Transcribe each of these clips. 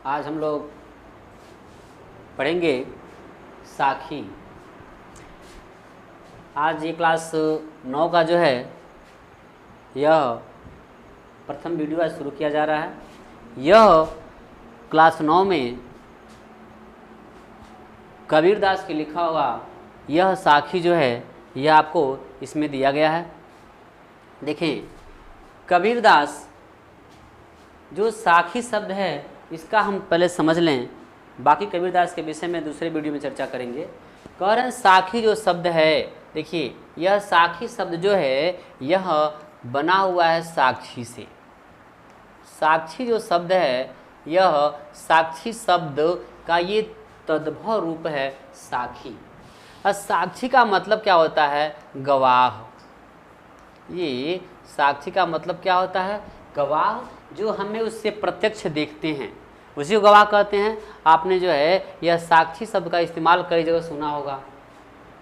आज हम लोग पढ़ेंगे साखी। आज ये क्लास 9 का जो है यह प्रथम वीडियो आज शुरू किया जा रहा है। यह क्लास 9 में कबीरदास के लिखा हुआ यह साखी जो है यह आपको इसमें दिया गया है। देखें, कबीरदास जो साखी शब्द है इसका हम पहले समझ लें, बाकी कबीरदास के विषय में दूसरे वीडियो में चर्चा करेंगे। कह रहे हैं साखी जो शब्द है, देखिए यह साखी शब्द जो है यह बना हुआ है साक्षी से। साक्षी जो शब्द है यह साक्षी शब्द का ये तद्भव रूप है साखी। और साक्षी का मतलब क्या होता है? गवाह। ये साक्षी का मतलब क्या होता है? गवाह, जो हमें उससे प्रत्यक्ष देखते हैं उसी को गवाह कहते हैं। आपने जो है यह साक्षी शब्द का इस्तेमाल कई जगह सुना होगा।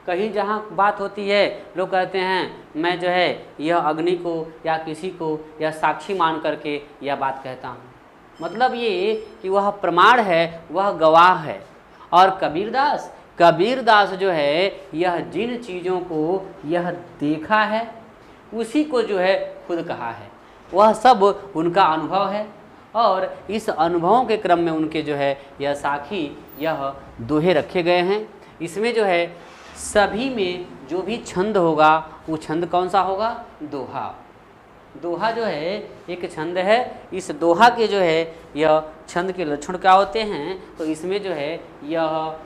कहीं जहाँ बात होती है लोग कहते हैं मैं जो है यह अग्नि को या किसी को यह साक्षी मान करके यह बात कहता हूँ। मतलब ये कि वह प्रमाण है, वह गवाह है। और कबीरदास जो है यह जिन चीज़ों को यह देखा है उसी को जो है खुद कहा है। वह सब उनका अनुभव है और इस अनुभवों के क्रम में उनके जो है यह साखी यह दोहे रखे गए हैं। इसमें जो है सभी में जो भी छंद होगा वो छंद कौन सा होगा? दोहा। दोहा जो है एक छंद है। इस दोहा के जो है यह छंद के लक्षण क्या होते हैं? तो इसमें जो है यह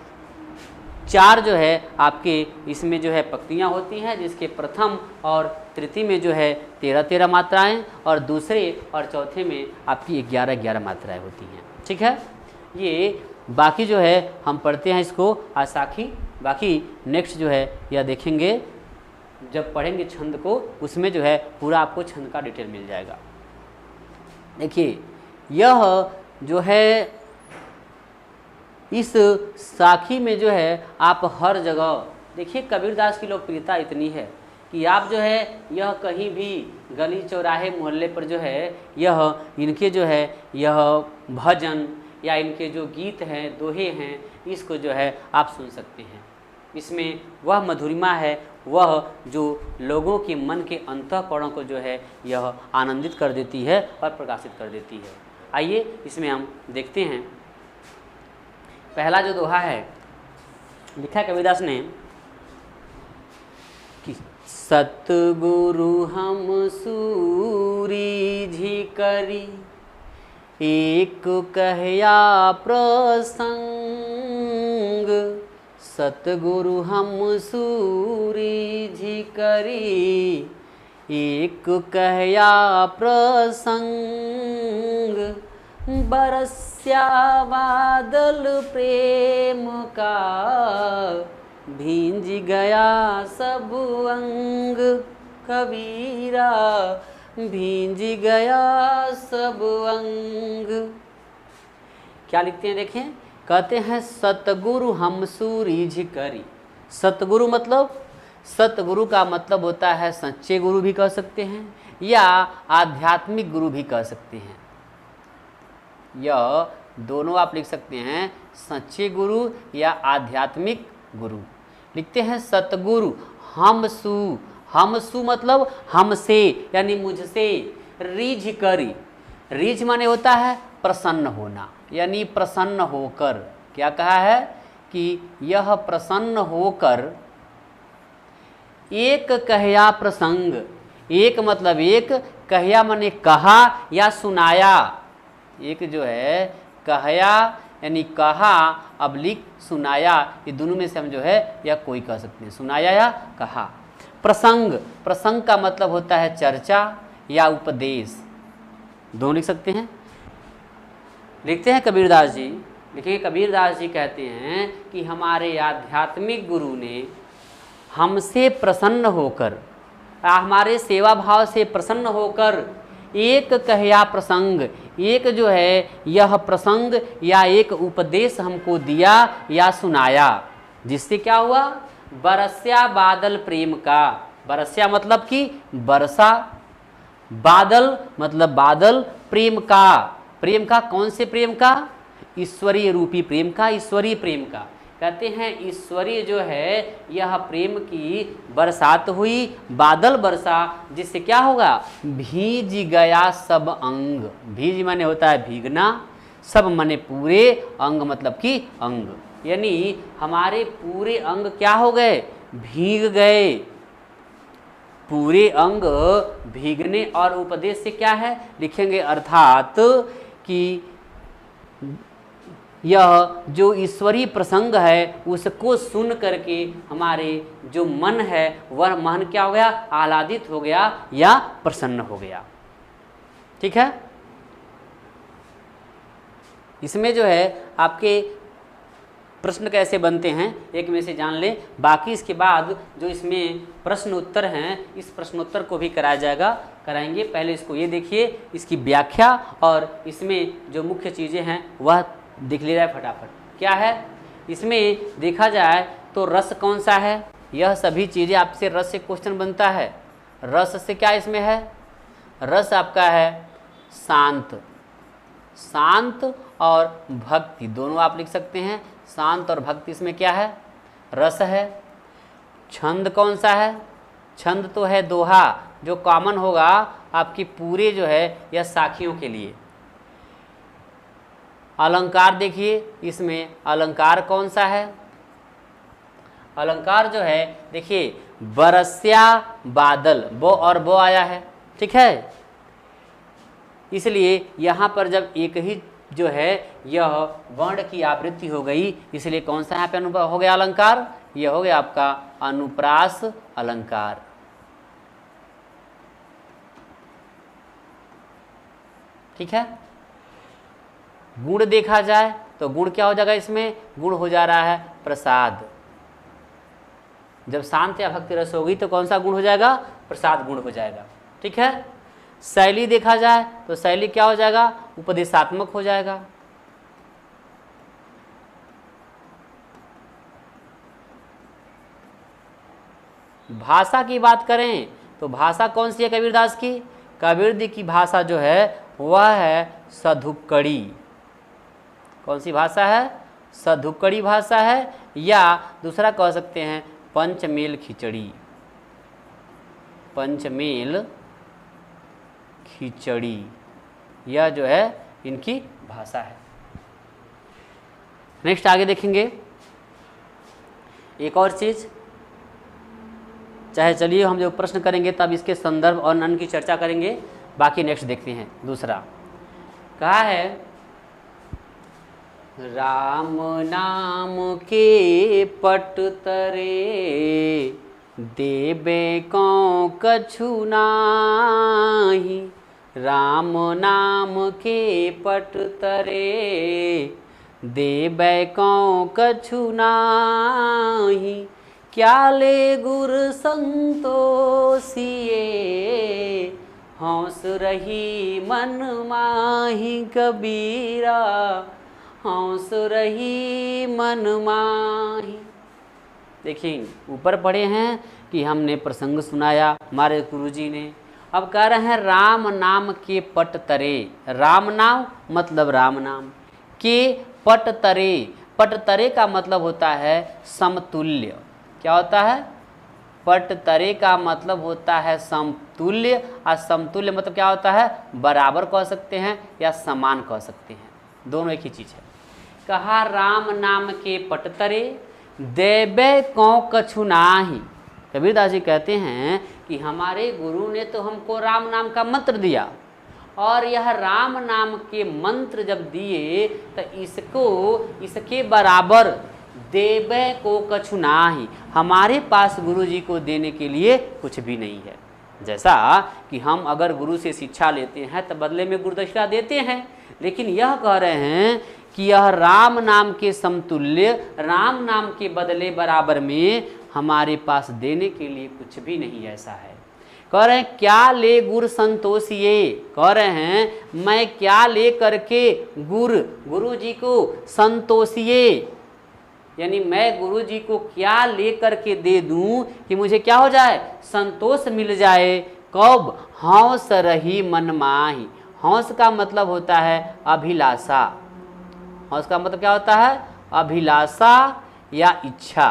चार जो है आपके इसमें जो है पंक्तियाँ होती हैं, जिसके प्रथम और तृतीय में जो है 13-13 मात्राएं और दूसरे और चौथे में आपकी 11-11 मात्राएं होती हैं। ठीक है, ये बाकी जो है हम पढ़ते हैं इसको आज साखी। बाकी नेक्स्ट जो है यह देखेंगे जब पढ़ेंगे छंद को, उसमें जो है पूरा आपको छंद का डिटेल मिल जाएगा। देखिए यह जो है इस साखी में जो है आप हर जगह देखिए कबीरदास की लोकप्रियता इतनी है कि आप जो है यह कहीं भी गली चौराहे मोहल्ले पर जो है यह इनके जो है यह भजन या इनके जो गीत हैं, दोहे हैं, इसको जो है आप सुन सकते हैं। इसमें वह मधुरिमा है, वह जो लोगों के मन के अंतःकरणों को जो है यह आनंदित कर देती है और प्रकाशित कर देती है। आइए इसमें हम देखते हैं। पहला जो दोहा है लिखा कबीरदास ने कि सतगुरु हम सूरी करी एक कहया प्रसंग। सतगुरु हम सूरी करी एक कहया प्रसंग। बरस्या बादल प्रेम का भींज गया सब अंग। कबीरा भींज गया सब अंग। क्या लिखते हैं देखें, कहते हैं सतगुरु हम सूरीझ करी। सतगुरु मतलब, सतगुरु का मतलब होता है सच्चे गुरु भी कह सकते हैं या आध्यात्मिक गुरु भी कह सकते हैं। यह दोनों आप लिख सकते हैं, सच्चे गुरु या आध्यात्मिक गुरु। लिखते हैं सतगुरु हमसु मतलब हमसे यानी मुझसे। रीझ करी, रीझ माने होता है प्रसन्न होना, यानी प्रसन्न होकर। क्या कहा है कि यह प्रसन्न होकर एक कहया प्रसंग। एक मतलब एक, कहया माने कहा या सुनाया। एक जो है कहया यानी कहा, अबलिक सुनाया, ये दोनों में से हम जो है या कोई कह सकते हैं, सुनाया या कहा। प्रसंग, प्रसंग का मतलब होता है चर्चा या उपदेश, दोनों लिख सकते हैं। लिखते हैं कबीरदास जी, देखिए कबीरदास जी कहते हैं कि हमारे आध्यात्मिक गुरु ने हमसे प्रसन्न होकर, हमारे सेवा भाव से प्रसन्न होकर एक कहया प्रसंग, एक जो है यह प्रसंग या एक उपदेश हमको दिया या सुनाया, जिससे क्या हुआ? बरस्या बादल प्रेम का। बरस्या मतलब कि वर्षा, बादल मतलब बादल, प्रेम का। प्रेम का कौन से प्रेम का? ईश्वरीय रूपी प्रेम का, ईश्वरीय प्रेम का। कहते हैं ईश्वरीय जो है यह प्रेम की बरसात हुई, बादल बरसा, जिससे क्या होगा, भीज गया सब अंग। भीज माने होता है भीगना, सब माने पूरे, अंग मतलब कि अंग, यानी हमारे पूरे अंग क्या हो गए, भीग गए। पूरे अंग भीगने, और उपदेश से क्या है लिखेंगे, अर्थात कि यह जो ईश्वरीय प्रसंग है उसको सुन करके हमारे जो मन है वह मन क्या हो गया, आह्लादित हो गया या प्रसन्न हो गया। ठीक है, इसमें जो है आपके प्रश्न कैसे बनते हैं एक में से जान लें, बाकी इसके बाद जो इसमें प्रश्न उत्तर हैं इस प्रश्नोत्तर को भी कराया जाएगा, कराएंगे। पहले इसको ये देखिए, इसकी व्याख्या और इसमें जो मुख्य चीज़ें हैं वह देख ले जाए फटाफट। क्या है इसमें देखा जाए तो रस कौन सा है, यह सभी चीज़ें आपसे रस से क्वेश्चन बनता है। रस से क्या इसमें है, रस आपका है शांत, शांत और भक्ति दोनों आप लिख सकते हैं। शांत और भक्ति इसमें क्या है, रस है। छंद कौन सा है, छंद तो है दोहा, जो कॉमन होगा आपकी पूरे जो है यह साखियों के लिए। अलंकार देखिए, इसमें अलंकार कौन सा है, अलंकार जो है देखिए बरस्या बादल, बो और बो आया है। ठीक है, इसलिए यहाँ पर जब एक ही जो है यह वर्ण की आवृत्ति हो गई, इसलिए कौन सा यहाँ पे अनुभव हो गया अलंकार, यह हो गया आपका अनुप्रास अलंकार। ठीक है, गुण देखा जाए तो गुण क्या हो जाएगा, इसमें गुण हो जा रहा है प्रसाद। जब शांत या भक्ति रस होगी तो कौन सा गुण हो जाएगा, प्रसाद गुण हो जाएगा। ठीक है, शैली देखा जाए तो शैली क्या हो जाएगा, उपदेशात्मक हो जाएगा। भाषा की बात करें तो भाषा कौन सी है कबीरदास की, कबीर की भाषा जो है वह है सधुक्कड़ी। कौन सी भाषा है, सधुक्कड़ी भाषा है, या दूसरा कह सकते हैं पंचमेल खिचड़ी, पंचमेल खिचड़ी, यह जो है इनकी भाषा है। नेक्स्ट आगे देखेंगे एक और चीज, चाहे चलिए हम जो प्रश्न करेंगे तब इसके संदर्भ और नन की चर्चा करेंगे, बाकी नेक्स्ट देखते हैं। दूसरा कहा है, राम नाम के पट तरे देबे कौ कछु नाही, राम नाम के पट तरे देबे कौ कछु नाही, क्या ले गुर संतोषिए हौस रही मन माही, कबीरा हौस रही मन माही। देखिए ऊपर पढ़े हैं कि हमने प्रसंग सुनाया हमारे गुरुजी ने, अब कह रहे हैं राम नाम के पट तरे, राम नाम मतलब राम नाम के पट तरे, पट तरे का मतलब होता है समतुल्य। क्या होता है, पट तरे का मतलब होता है समतुल्य, और समतुल्य मतलब क्या होता है, बराबर कह सकते हैं या समान कह सकते हैं, दोनों एक ही चीज है। कहा राम नाम के पट तरे देबे कौ कछु नाही। कबीरदास जी कहते हैं कि हमारे गुरु ने तो हमको राम नाम का मंत्र दिया, और यह राम नाम के मंत्र जब दिए तो इसको इसके बराबर देबे को कछु नाही, हमारे पास गुरु जी को देने के लिए कुछ भी नहीं है। जैसा कि हम अगर गुरु से शिक्षा लेते हैं तो बदले में गुरुदक्षिणा देते हैं, लेकिन यह कह रहे हैं कि यह राम नाम के समतुल्य, राम नाम के बदले बराबर में हमारे पास देने के लिए कुछ भी नहीं ऐसा है। कह रहे हैं क्या ले गुर संतोषिए, कह रहे हैं मैं क्या ले करके गुरु जी को संतोषिए, यानी मैं गुरु जी को क्या ले करके दे दूं कि मुझे क्या हो जाए, संतोष मिल जाए। कब, हौस रही मन माही, हौस का मतलब होता है अभिलाषा, और उसका मतलब क्या होता है? अभिलाषा या इच्छा।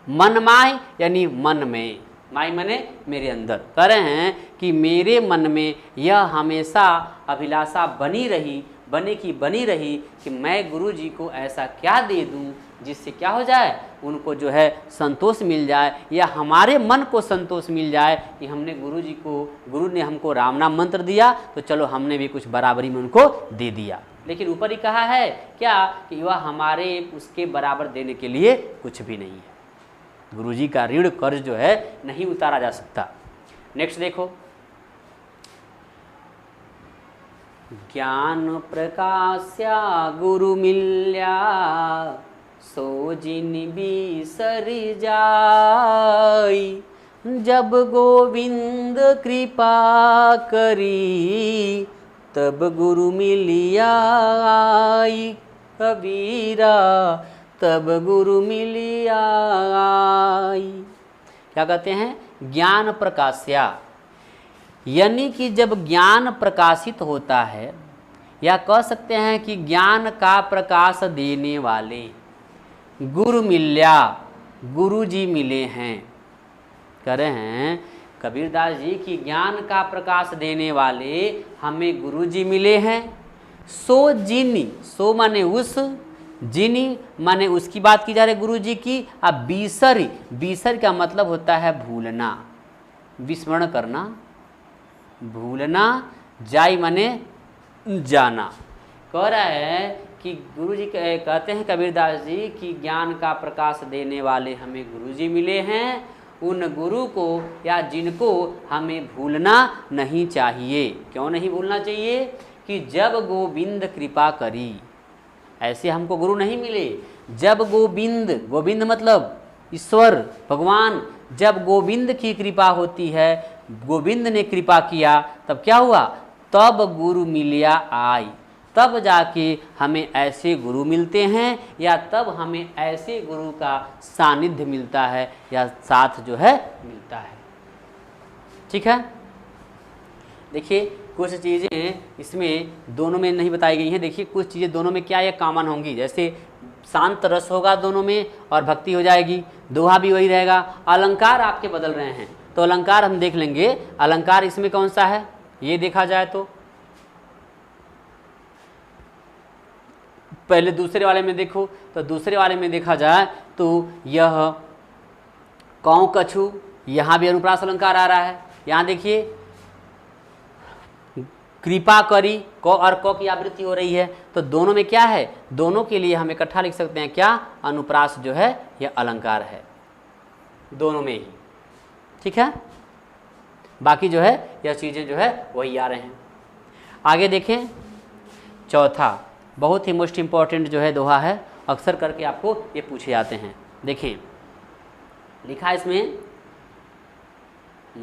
मन माय यानी मन में, माय माने मेरे अंदर। कह रहे हैं कि मेरे मन में यह हमेशा अभिलाषा बनी रही कि मैं गुरु जी को ऐसा क्या दे दूं जिससे क्या हो जाए, उनको जो है संतोष मिल जाए, या हमारे मन को संतोष मिल जाए कि हमने गुरु ने हमको राम नाम मंत्र दिया तो चलो हमने भी कुछ बराबरी में उनको दे दिया। लेकिन ऊपर ही कहा है क्या कि वह हमारे उसके बराबर देने के लिए कुछ भी नहीं है। गुरु जी का ऋण कर्ज जो है नहीं उतारा जा सकता। नेक्स्ट देखो, ज्ञान प्रकाश्या गुरु मिल्या सो जिन बिसर जाई, जब गोविंद कृपा करी तब गुरु मिलिया आई, कबीरा तब गुरु मिलिया आई। क्या कहते हैं? ज्ञान प्रकाश्या, यानी कि जब ज्ञान प्रकाशित होता है, या कह सकते हैं कि ज्ञान का प्रकाश देने वाले गुरु मिल्या, गुरु जी मिले हैं। कह रहे हैं कबीरदास जी की ज्ञान का प्रकाश देने वाले हमें गुरु जी मिले हैं। सो जिनी, सो माने उस, जिनी माने उसकी बात की जा रही गुरु जी की। अब बीसर, बीसर का मतलब होता है भूलना, विस्मरण करना, भूलना। जाई माने जाना। कह रहा है कि गुरु जी कहते हैं कबीरदास जी कि ज्ञान का प्रकाश देने वाले हमें गुरु जी मिले हैं, उन गुरु को या जिनको हमें भूलना नहीं चाहिए। क्यों नहीं भूलना चाहिए? कि जब गोविंद कृपा करी, ऐसे हमको गुरु नहीं मिले। जब गोविंद, गोविंद मतलब ईश्वर भगवान, जब गोविंद की कृपा होती है, गोविंद ने कृपा किया, तब क्या हुआ? तब गुरु मिलिया आई, तब जाके हमें ऐसे गुरु मिलते हैं, या तब हमें ऐसे गुरु का सानिध्य मिलता है या साथ जो है मिलता है। ठीक है, देखिए कुछ चीज़ें इसमें दोनों में नहीं बताई गई हैं। देखिए कुछ चीज़ें दोनों में क्या ये कॉमन होंगी, जैसे शांत रस होगा दोनों में और भक्ति हो जाएगी, दोहा भी वही रहेगा। अलंकार आपके बदल रहे हैं, तो अलंकार हम देख लेंगे। अलंकार इसमें कौन सा है ये देखा जाए तो पहले दूसरे वाले में देखो, तो दूसरे वाले में देखा जाए तो यह कौ कछु, यहाँ भी अनुप्रास अलंकार आ रहा है। यहाँ देखिए कृपा करी, क और क की आवृत्ति हो रही है, तो दोनों में क्या है? दोनों के लिए हम इकट्ठा लिख सकते हैं क्या? अनुप्रास जो है यह अलंकार है दोनों में ही। ठीक है, बाकी जो है यह चीज़ें जो है वही आ रहे हैं। आगे देखें, चौथा बहुत ही मोस्ट इम्पॉर्टेंट जो है दोहा है, अक्सर करके आपको ये पूछे जाते हैं। देखें लिखा है इसमें,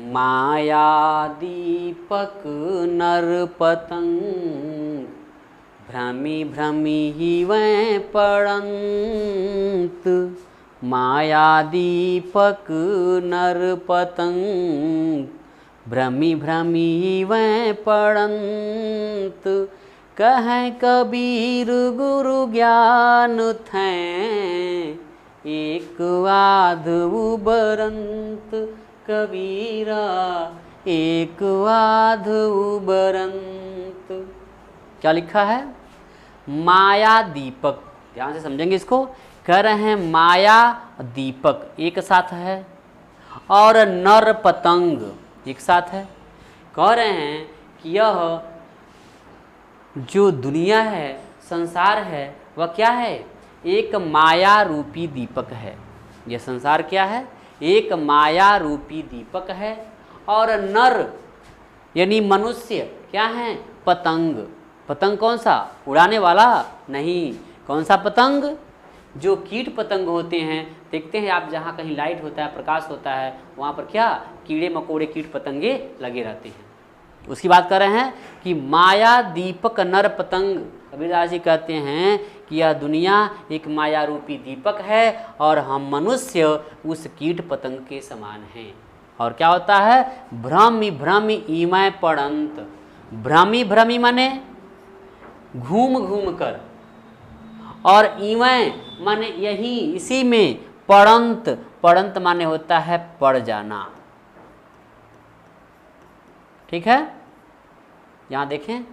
माया दीपक नर पतंग भ्रमी भ्रमी ही वह पड़ंत, माया दीपक नर पतंग भ्रमी भ्रमी ही वह पड़ंत, कहें कबीर गुरु ज्ञान थे एक वाद उबरंत, कबीरा एक वाद उबरंत। क्या लिखा है? माया दीपक, ध्यान से समझेंगे इसको। कह रहे हैं माया दीपक एक साथ है और नर पतंग एक साथ है। कह रहे हैं कि यह जो दुनिया है, संसार है, वह क्या है? एक माया रूपी दीपक है। यह संसार क्या है? एक माया रूपी दीपक है। और नर यानी मनुष्य क्या है? पतंग। पतंग कौन सा? उड़ाने वाला नहीं। कौन सा पतंग? जो कीट पतंग होते हैं, देखते हैं आप जहाँ कहीं लाइट होता है, प्रकाश होता है, वहाँ पर क्या कीड़े मकोड़े कीट पतंगे लगे रहते हैं। उसकी बात कर रहे हैं कि माया दीपक नर पतंग। कबीरदास जी कहते हैं कि यह दुनिया एक माया रूपी दीपक है और हम मनुष्य उस कीट पतंग के समान हैं। और क्या होता है? भ्रमि भ्रमि इमय पड़ंत। भ्रमि भ्रमि माने घूम घूम कर, और इवै माने यही इसी में, पड़ंत, पड़ंत माने होता है पड़ जाना। ठीक है, यहाँ देखें,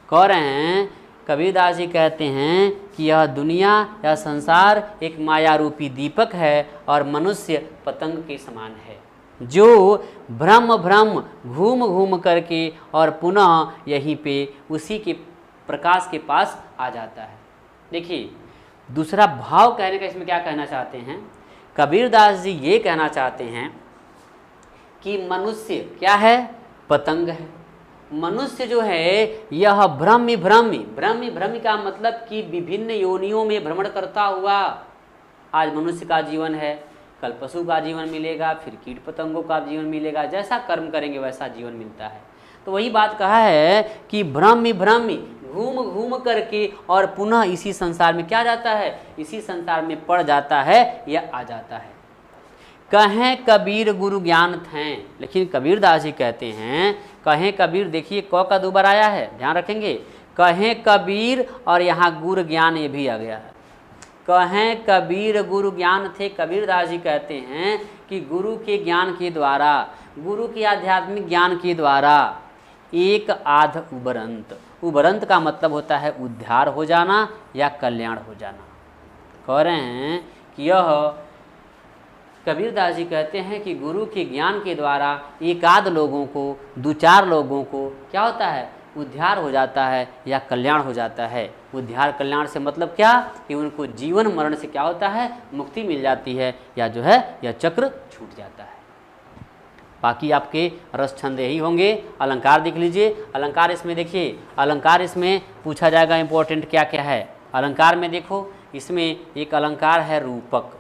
कह रहे हैं कबीरदास जी कहते हैं कि यह दुनिया, यह संसार एक माया रूपी दीपक है और मनुष्य पतंग के समान है, जो भ्रम भ्रम घूम घूम करके और पुनः यहीं पे उसी के प्रकाश के पास आ जाता है। देखिए दूसरा भाव कहने का इसमें क्या कहना चाहते हैं, कबीरदास जी ये कहना चाहते हैं कि मनुष्य क्या है, पतंग है। मनुष्य जो है यह भ्रमी भ्रमी, भ्रमी भ्रमी का मतलब कि विभिन्न योनियों में भ्रमण करता हुआ, आज मनुष्य का जीवन है, कल पशु का जीवन मिलेगा, फिर कीट पतंगों का जीवन मिलेगा, जैसा कर्म करेंगे वैसा जीवन मिलता है। तो वही बात कहा है कि भ्रमी भ्रमी घूम घूम करके और पुनः इसी संसार में क्या जाता है, इसी संसार में पड़ जाता है या आ जाता है। कहें कबीर गुरु ज्ञान थे, लेकिन कबीरदास जी कहते हैं, कहें कबीर, देखिए क का दोबारा आया है, ध्यान रखेंगे, कहें कबीर और यहाँ गुरु ज्ञान ये भी आ गया है। कहें कबीर गुरु ज्ञान थे, कबीरदास जी कहते हैं कि गुरु के ज्ञान के द्वारा, गुरु के आध्यात्मिक ज्ञान के द्वारा एक आध उबरंत, उबरंत का मतलब होता है उद्धार हो जाना या कल्याण हो जाना। कह रहे हैं कि यह कबीरदास जी कहते हैं कि गुरु के ज्ञान के द्वारा एक आध लोगों को, दो चार लोगों को क्या होता है, उद्धार हो जाता है या कल्याण हो जाता है। उद्धार कल्याण से मतलब क्या, कि उनको जीवन मरण से क्या होता है, मुक्ति मिल जाती है, या जो है यह चक्र छूट जाता है। बाकी आपके रस छंद यही होंगे। अलंकार देख लीजिए, अलंकार इसमें देखिए, अलंकार इसमें पूछा जाएगा इंपॉर्टेंट क्या क्या है। अलंकार में देखो, इसमें एक अलंकार है रूपक।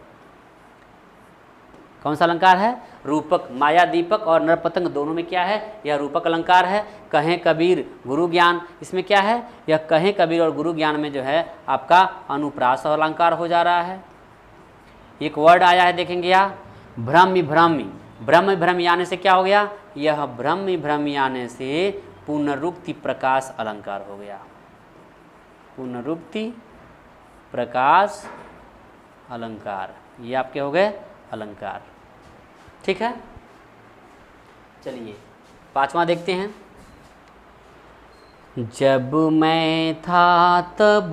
कौन सा अलंकार है, रूपक। माया दीपक और नरपतंग दोनों में क्या है, यह रूपक अलंकार है। कहें कबीर गुरु ज्ञान, इसमें क्या है, यह कहें कबीर और गुरु ज्ञान में जो है आपका अनुप्रास अलंकार हो जा रहा है। एक वर्ड आया है देखेंगे यहाँ, भ्रमि भ्रमि, ब्रह्म भ्रमि आने से क्या हो गया, यह ब्रह्म भ्रमि आने से पुनरुक्ति प्रकाश अलंकार हो गया। पुनरुक्ति प्रकाश अलंकार, ये आपके हो गए अलंकार। ठीक है, चलिए पांचवा देखते हैं। जब मैं था तब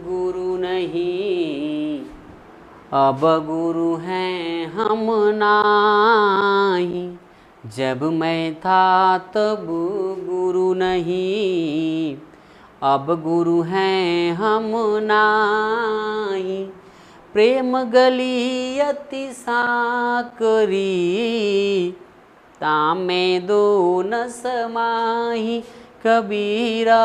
गुरु नहीं, अब गुरु हैं हम नाही। जब मैं था तब गुरु नहीं, अब गुरु हैं हम नाही। प्रेम गली अति साकरी, तामे दो न समाही। कबीरा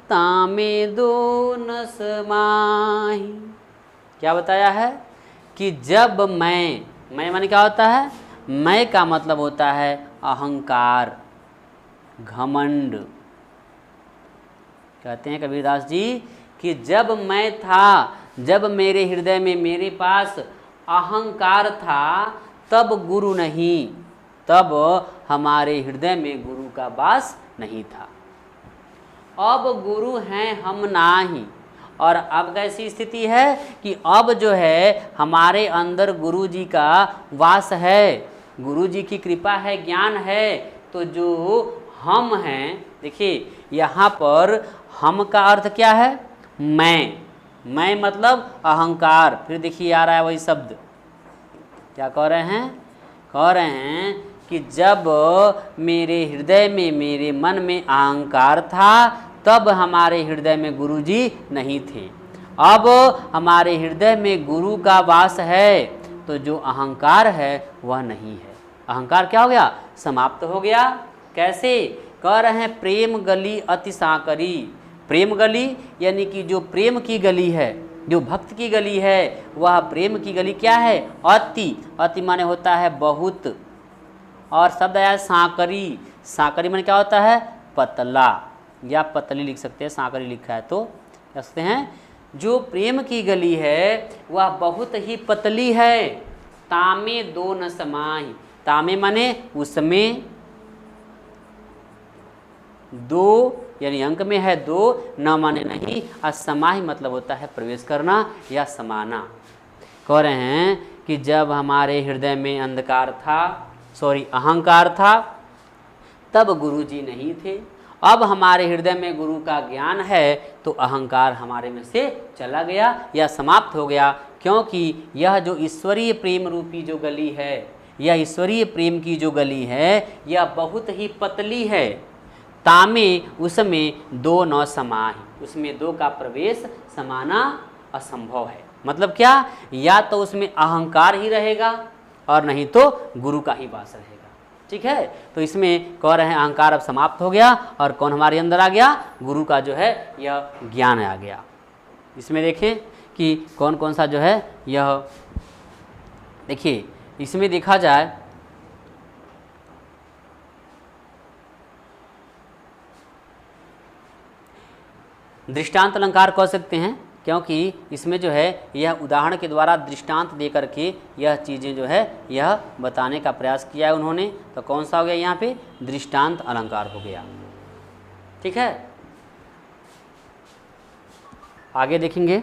तामे दो न समाही। क्या बताया है कि जब मैं माने क्या होता है, मैं का मतलब होता है अहंकार, घमंड। कहते हैं कबीरदास जी कि जब मैं था, जब मेरे हृदय में मेरे पास अहंकार था, तब गुरु नहीं, तब हमारे हृदय में गुरु का वास नहीं था। अब गुरु हैं हम नाही। और अब कैसी स्थिति है कि अब जो है हमारे अंदर गुरु जी का वास है, गुरु जी की कृपा है, ज्ञान है। तो जो हम हैं, देखिए यहाँ पर हम का अर्थ क्या है, मैं मतलब अहंकार। फिर देखिए आ रहा है वही शब्द, क्या कह रहे हैं, कह रहे हैं कि जब मेरे हृदय में, मेरे मन में अहंकार था, तब हमारे हृदय में गुरु जी नहीं थे। अब हमारे हृदय में गुरु का वास है, तो जो अहंकार है वह नहीं है। अहंकार क्या हो गया, समाप्त हो गया। कैसे, कह रहे हैं प्रेम गली अति साकरी। प्रेम गली यानी कि जो प्रेम की गली है, जो भक्त की गली है, वह प्रेम की गली क्या है, अति। अति माने होता है बहुत, और शब्द आया सांकरी। सांकरी माने क्या होता है, पतला, या पतली लिख सकते हैं, सांकरी लिखा है तो कह सकते हैं। जो प्रेम की गली है वह बहुत ही पतली है। तामे दो न समाही। तामे माने उसमें, दो यानी अंक में है 2, न माने नहीं, और समाहि मतलब होता है प्रवेश करना या समाना। कह रहे हैं कि जब हमारे हृदय में अंधकार था, अहंकार था, तब गुरु जी नहीं थे। अब हमारे हृदय में गुरु का ज्ञान है तो अहंकार हमारे में से चला गया या समाप्त हो गया, क्योंकि यह जो ईश्वरीय प्रेम रूपी जो गली है, यह ईश्वरीय प्रेम की जो गली है, यह बहुत ही पतली है। तामे उसमें 2 न समाहि, उसमें 2 का प्रवेश समाना असंभव है। मतलब क्या, या तो उसमें अहंकार ही रहेगा और नहीं तो गुरु का ही वास रहेगा। ठीक है, तो इसमें कह रहे हैं अहंकार अब समाप्त हो गया और कौन हमारे अंदर आ गया, गुरु का जो है यह ज्ञान आ गया। इसमें देखें कि कौन कौन सा जो है यह, देखिए इसमें देखा जाए दृष्टांत अलंकार कह सकते हैं, क्योंकि इसमें जो है यह उदाहरण के द्वारा दृष्टांत दे करके यह चीज़ें जो है यह बताने का प्रयास किया है उन्होंने। तो कौन सा हो गया यहाँ पे, दृष्टांत अलंकार हो गया। ठीक है, आगे देखेंगे।